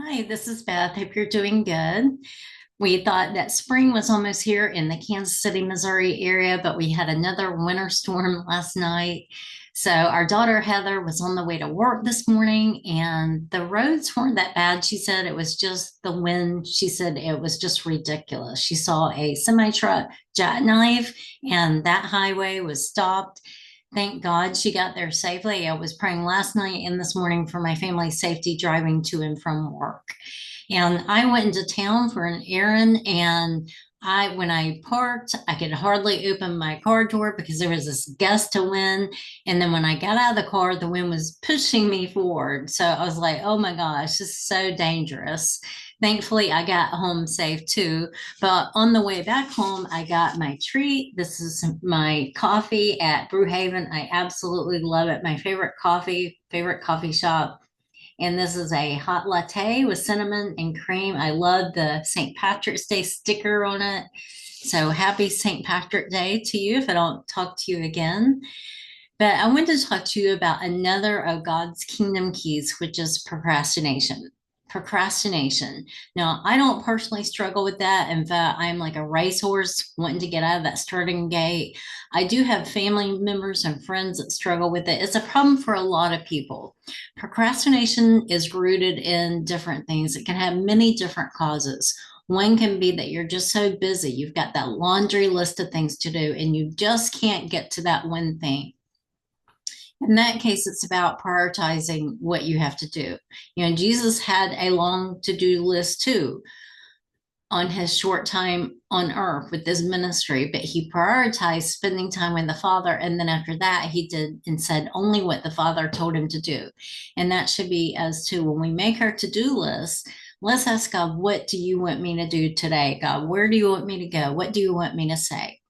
Hi, this is Beth. Hope you're doing good. We thought that spring was almost here in the Kansas City, Missouri area, but we had another winter storm last night. So our daughter Heather was on the way to work this morning, and the roads weren't that bad. She said it was just the wind. She said it was just ridiculous. She saw a semi truck jackknife, and that highway was stopped. Thank God she got there safely. I was praying last night and this morning for my family's safety driving to and from work. And I went into town for an errand, and when I parked, I could hardly open my car door because there was this gust of wind. And then when I got out of the car, the wind was pushing me forward. So I was like, oh my gosh, this is so dangerous. Thankfully, I got home safe too. But on the way back home, I got my treat. This is my coffee at Brewhaven. I absolutely love it. My favorite coffee shop. And this is a hot latte with cinnamon and cream. I love the St. Patrick's Day sticker on it. So happy St. Patrick Day to you if I don't talk to you again. But I wanted to talk to you about another of God's kingdom keys, which is procrastination. Procrastination. Now, I don't personally struggle with that. In fact, I'm like a racehorse wanting to get out of that starting gate. I do have family members and friends that struggle with it. It's a problem for a lot of people. Procrastination is rooted in different things. It can have many different causes. One can be that you're just so busy. You've got that laundry list of things to do, and you just can't get to that one thing. In that case, it's about prioritizing what you have to do. Jesus had a long to-do list too on his short time on earth with this ministry, but he prioritized spending time with the Father. And then after that, he did and said only what the Father told him to do. And that should be as to when we make our to-do list, let's ask God, what do you want me to do today? God, where do you want me to go? What do you want me to say?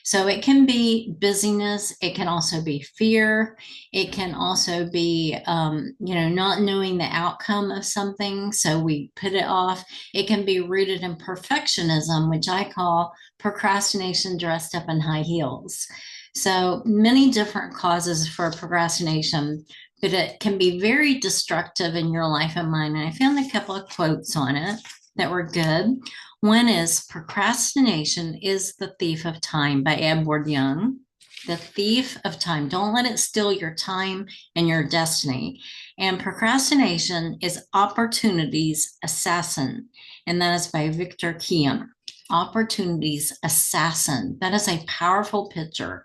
So it can be busyness. It can also be fear. It can also be, not knowing the outcome of something. So we put it off. It can be rooted in perfectionism, which I call procrastination dressed up in high heels. So many different causes for procrastination, but it can be very destructive in your life and mine. And I found a couple of quotes on it that were good. One is procrastination is the thief of time by Edward Young. The thief of time. Don't let it steal your time and your destiny. And procrastination is opportunity's assassin. And that is by Victor Kiam. Opportunity's assassin. That is a powerful picture.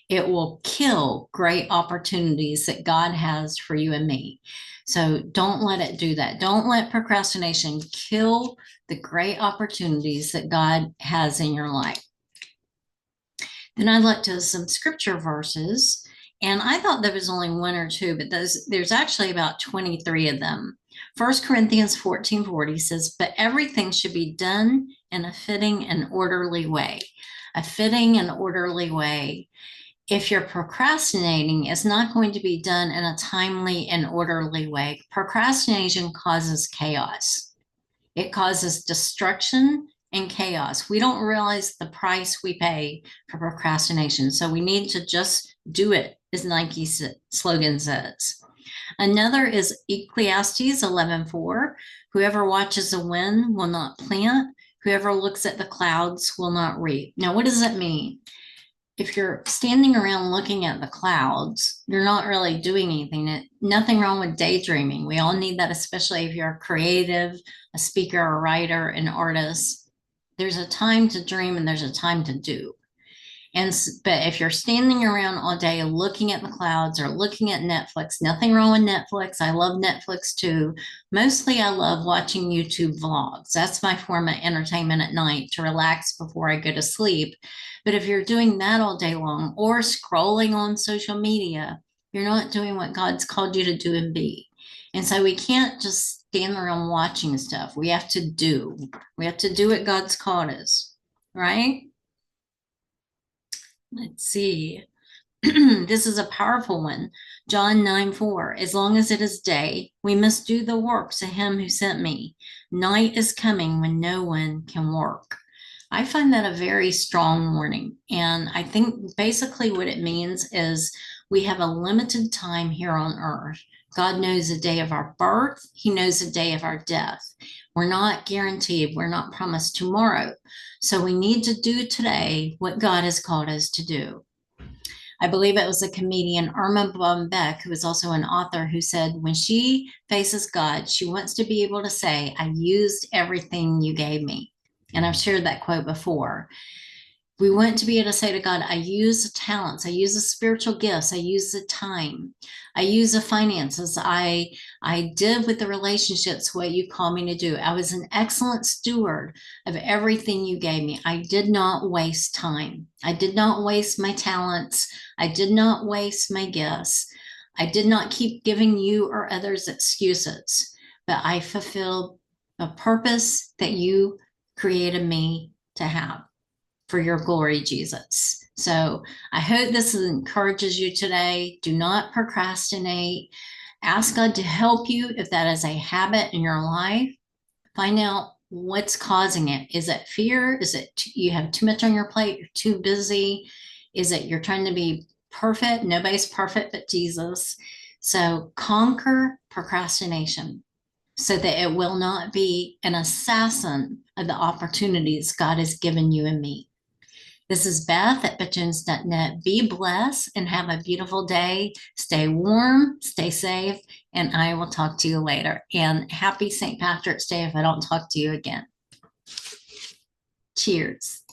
It will kill great opportunities that God has for you and me. So don't let it do that. Don't let procrastination kill the great opportunities that God has in your life. Then I looked at some scripture verses, and I thought there was only one or two, but there's actually about 23 of them. 1 Corinthians 14:40 says, but everything should be done in a fitting and orderly way. A fitting and orderly way. If you're procrastinating, it's not going to be done in a timely and orderly way. Procrastination causes chaos. It causes destruction and chaos. We don't realize the price we pay for procrastination. So we need to just do it, as Nike's slogan says. Another is Ecclesiastes 11:4. Whoever watches the wind will not plant. Whoever looks at the clouds will not reap. Now, what does that mean? If you're standing around looking at the clouds, you're not really doing anything. Nothing wrong with daydreaming. We all need that, especially if you're a creative, a speaker, a writer, an artist. There's a time to dream and there's a time to do. But if you're standing around all day looking at the clouds or looking at Netflix, nothing wrong with Netflix. I love Netflix too. Mostly I love watching YouTube vlogs. That's my form of entertainment at night to relax before I go to sleep. But if you're doing that all day long or scrolling on social media, you're not doing what God's called you to do and be. And so we can't just stand around watching stuff. We have to do. We have to do what God's called us, right? Let's see. This is a powerful one. John 9:4. As long as it is day, we must do the works of him who sent me. Night is coming when no one can work. I find that a very strong warning. And I think basically what it means is we have a limited time here on earth God knows the day of our birth. He knows the day of our death. We're not guaranteed. We're not promised tomorrow. So we need to do today what God has called us to do. I believe it was the comedian Irma Beck, who was also an author, who said, when she faces God, she wants to be able to say, I used everything you gave me. And I've shared that quote before. We want to be able to say to God, I use the talents, I use the spiritual gifts, I use the time, I use the finances, I did with the relationships what you call me to do. I was an excellent steward of everything you gave me. I did not waste time. I did not waste my talents. I did not waste my gifts. I did not keep giving you or others excuses, but I fulfilled a purpose that you created me to have for your glory, Jesus. So I hope this encourages you today. Do not procrastinate. Ask God to help you if that is a habit in your life. Find out what's causing it. Is it fear? Is it you have too much on your plate? You're too busy? Is it you're trying to be perfect? Nobody's perfect but Jesus. So conquer procrastination so that it will not be an assassin of the opportunities God has given you and me. This is Beth at BethJones.net. Be blessed and have a beautiful day. Stay warm, stay safe, and I will talk to you later. And happy St. Patrick's Day if I don't talk to you again. Cheers.